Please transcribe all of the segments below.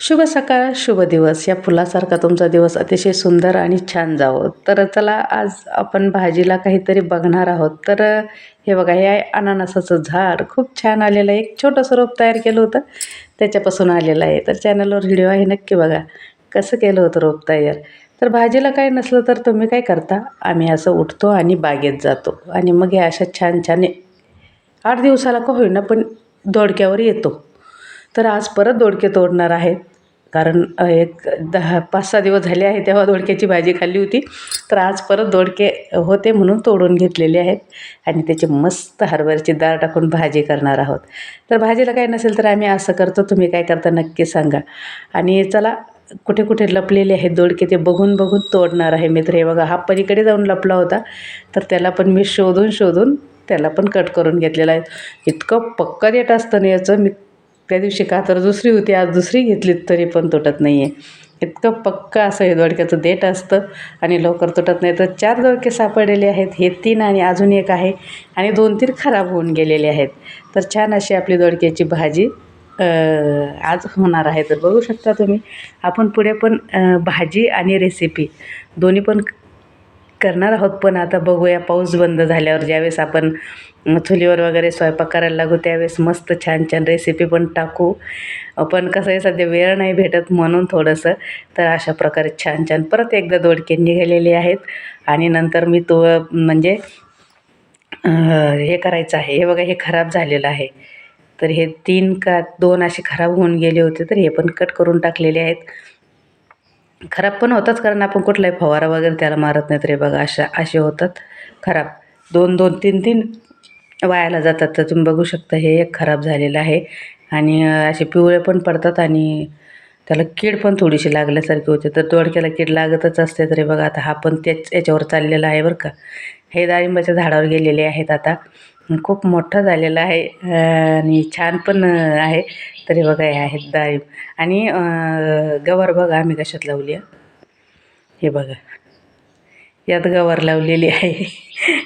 शुभ सकाळ, शुभ दिवस. या फुलासारखा तुमचा दिवस अतिशय सुंदर आणि छान जावो. तर चला आज आपण भाजीला काहीतरी बघणार आहोत. तर हे बघा, हे आहे अननसाचं झाड. खूप छान आलेलं आहे. एक छोटंसं रोप तयार केलं होतं, त्याच्यापासून आलेलं आहे. तर चॅनलवर व्हिडिओ आहे, नक्की बघा कसं केलं होतं रोप तयार. तर भाजीला काही नसलं तर तुम्ही काय करता, आम्ही असं उठतो आणि बागेत जातो आणि मग हे अशा छान छान 8 दिवसाला का होईना पण दोडक्यावर येतो. तर आज परत दोडके तोडणार आहेत. कारण एक 5-6 दिवस झाले आहे तेव्हा दोडक्याची भाजी खाल्ली होती. तर आज परत दोडके होते म्हणून तोडून घेतलेले आहेत आणि त्याची मस्त हरभऱ्याची डाळ टाकून भाजी करणार आहोत. तर भाजीला काही नसेल तर आम्ही असं करतो, तुम्ही काय करता नक्की सांगा. आणि चला, कुठे कुठे लपलेले आहेत दोडके ते बघून बघून तोडणार आहे मी. तर हे बघा, हा पलीकडे जाऊन लपला होता, तर त्याला पण मी शोधून शोधून त्याला पण कट करून घेतलेला आहे. इतकं पक्का देठ असतं ना याचं, मी त्या दिवशी का तर दुसरी होती, आज दुसरी घेतली तरी पण तुटत नाही आहे. इतकं पक्का असं हे दोडक्याचं देठ असतं आणि लवकर तुटत नाही. तर 4 दोडके सापडलेले आहेत, हे 3 आणि अजून एक आहे आणि 2-3 खराब होऊन गेलेले आहेत. तर छान अशी आपली दोडक्याची भाजी आज होणार आहे. तर बघू शकता तुम्ही, आपण पुढे पण भाजी आणि रेसिपी दोन्ही पण करणार आहोत. पण आता बघूया, पाऊस बंद झाल्यावर ज्यावेळेस आपण चुलीवर वगैरे स्वयंपाक करायला लागू त्यावेळेस मस्त छान छान रेसिपी पण टाकू. पण कसं आहे, सध्या वेळ नाही भेटत म्हणून थोडंसं. तर अशा प्रकारे छान छान परत एकदा दोडके निघालेले आहेत आणि नंतर मी तो म्हणजे हे करायचं आहे. हे बघा, हे खराब झालेलं आहे. तर हे 3 का 2 असे खराब होऊन गेले होते, तर हे पण कट करून टाकलेले आहेत. खराब पण होतात कारण आपण कुठलाही फवारा वगैरे त्याला मारत नाही. तर हे बघा, असे होतात खराब. 2-2, 3-3 वायाला जातात. तर तुम्ही बघू शकता, हे एक खराब झालेलं आहे आणि असे पिवळे पण पडतात आणि त्याला कीड पण थोडीशी लागल्यासारखी होते. तर दोडक्याला कीड लागतच असते. तर हे बघा, आता हा पण त्याच याच्यावर चाललेला आहे बरं का. हे डाळिंबाच्या झाडावर गेलेले आहेत आता. खूप मोठं झालेलं आहे आणि छान पण आहे. तर हे बघा, हे आहेत डाळिंब आणि गवार बघा आम्ही कशात लावली आहे. हे बघा, यात गवार लावलेली आहे.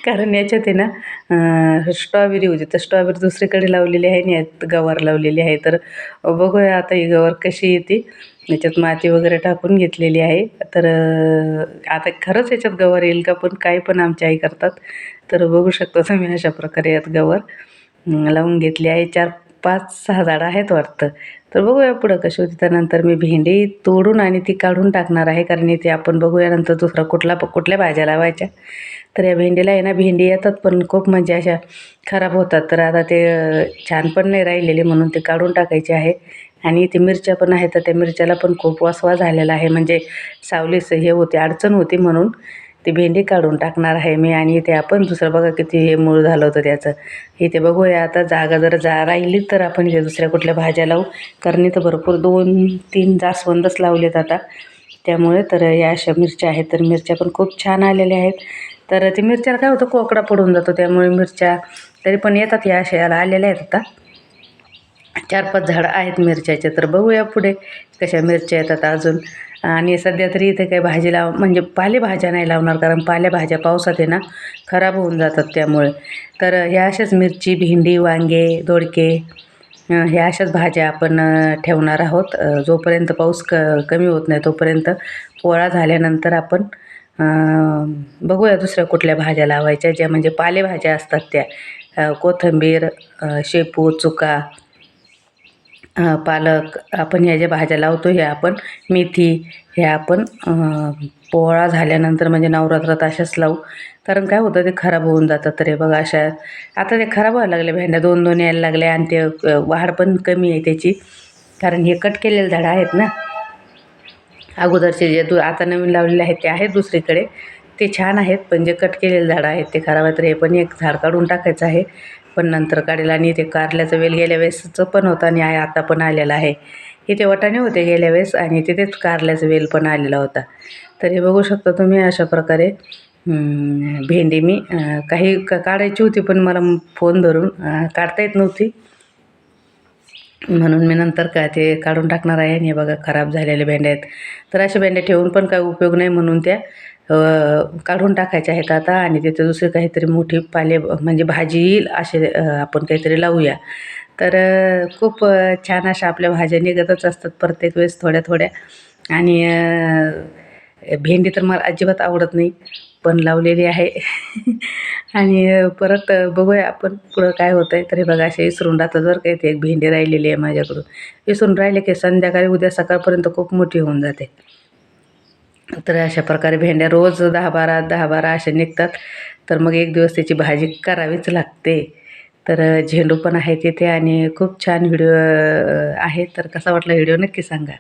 कारण याच्यात आहे ना स्ट्रॉबेरी होती, तर स्ट्रॉबेरी दुसरीकडे लावलेली आहे आणि यात गवार लावलेली आहे. तर बघूया आता ही गवार कशी येते. याच्यात माती वगैरे टाकून घेतलेली आहे. तर आता खरंच याच्यात गवार येईल का, पण काही पण आमची आई करतात. तर बघू शकता तुम्ही, अशा प्रकारे यात गवार लावून घेतली आहे. 4-5-6 झाडं आहेत वाटतं. तर बघूया पुढं कशी होती. त्यानंतर मी भेंडी तोडून आणि ती काढून टाकणार आहे, कारण इथे आपण बघूया नंतर दुसरा कुठल्या भाज्या लावायच्या. तर या भेंडीला आहे ना, भेंडी येतात पण खूप म्हणजे अशा खराब होतात. तर आता ते छान पण नाही राहिलेले म्हणून ते काढून टाकायचे आहे. आणि इथे मिरच्या पण आहेत, तर त्या मिरच्याला पण खूप वसवा झालेला आहे, म्हणजे सावलीचं हे होते, अडचण होती म्हणून ती भेंडी काढून टाकणार आहे मी. आणि इथे आपण दुसरं बघा किती हे मूळ झालं होतं त्याचं. इथे बघूया आता जागा जर राहिली तर आपण इथे दुसऱ्या कुठल्या भाज्या लावू, कारण इथं भरपूर 2-3 जास्वंदच लावलेत आता. त्यामुळे तर या अशा मिरच्या आहेत, तर मिरच्या पण खूप छान आलेल्या आहेत. तर ती मिरच्याला काय होतं, कोकडा पडून जातो, त्यामुळे मिरच्या तरी पण येतात, या अशा याला आलेल्या आहेत आता. 4-5 झाडं आहेत मिरच्याचे. तर बघूया पुढे कशा मिरच्या येतात अजून. आणि सध्या तरी इथे काही भाजी म्हणजे पालेभाज्या नाही लावणार, कारण पालेभाज्या पावसात आहे ना खराब होऊन जातात त्यामुळे. तर ह्या अशाच मिरची, भेंडी, वांगे, दोडके ह्या अशाच भाज्या आपण ठेवणार आहोत. जोपर्यंत पाऊस कमी होत नाही तोपर्यंत. पोळा झाल्यानंतर आपण बघूया दुसऱ्या कुठल्या भाज्या लावायच्या, ज्या म्हणजे पालेभाज्या असतात त्या. कोथिंबीर, शेपू, चुका, पालक, आपण ह्या ज्या भाज्या लावतो ह्या आपण, मेथी, ह्या आपण पोळा झाल्यानंतर म्हणजे नवरात्रात अशाच लावू. कारण काय होतं, ते खराब होऊन जातात. तर हे बघा, अशा आता ते खराब व्हायला लागले भेंड्या, 2-2 यायला लागल्या आणि ते वाढ पण कमी आहे त्याची, कारण हे कट केलेले झाडं आहेत ना. अगोदरचे जे आता नवीन लावलेले आहेत ते आहेत दुसरीकडे, ते छान आहेत, पण जे कट केलेले झाडं आहेत ते खराब आहेत. तर हे पण एक झाड काढून टाकायचं आहे, पण नंतर काढेल. आणि ते कारल्याचं वेल गेल्या वेळेसचं पण होतं आणि आता पण आलेलं आहे. इथे वाटाणे होते गेल्या वेळेस आणि तिथेच कारल्याचा वेल पण आलेला होता. तर हे बघू शकता तुम्ही, अशा प्रकारे भेंडी मी काही काढायची होती, पण मला फोन धरून काढता येत नव्हती, म्हणून मी नंतर ते काढून टाकणार आहे. आणि हे बघा, खराब झालेल्या भेंड्या आहेत. तर अशा भेंड्या ठेवून पण काही उपयोग नाही, म्हणून त्या काढून टाकायच्या आहेत आता. आणि तिथे दुसरी काहीतरी मोठी म्हणजे भाजी येईल असे आपण काहीतरी लावूया. तर खूप छान अशा आपल्या भाज्या निघतच असतात प्रत्येक वेळेस थोड्या थोड्या. आणि भेंडी तर मला अजिबात आवडत नाही, पण लावलेली आहे. आणि परत बघूया आपण पुढं काय होतं आहे. तर हे बघा असे विसरून राहतात बरं का, इथे एक भेंडी राहिलेली आहे माझ्याकडून. विसरून राहिले की संध्याकाळी उद्या सकाळपर्यंत खूप मोठी होऊन जाते. तर अशा प्रकारे भेंड्या रोज 10-12, 10-12 अशा निघतात. तर मग एक दिवस त्याची भाजी करावीच लागते. तर झेंडू पण आहे तिथे आणि खूप छान व्हिडिओ आहे. तर कसा वाटला व्हिडिओ नक्की सांगा.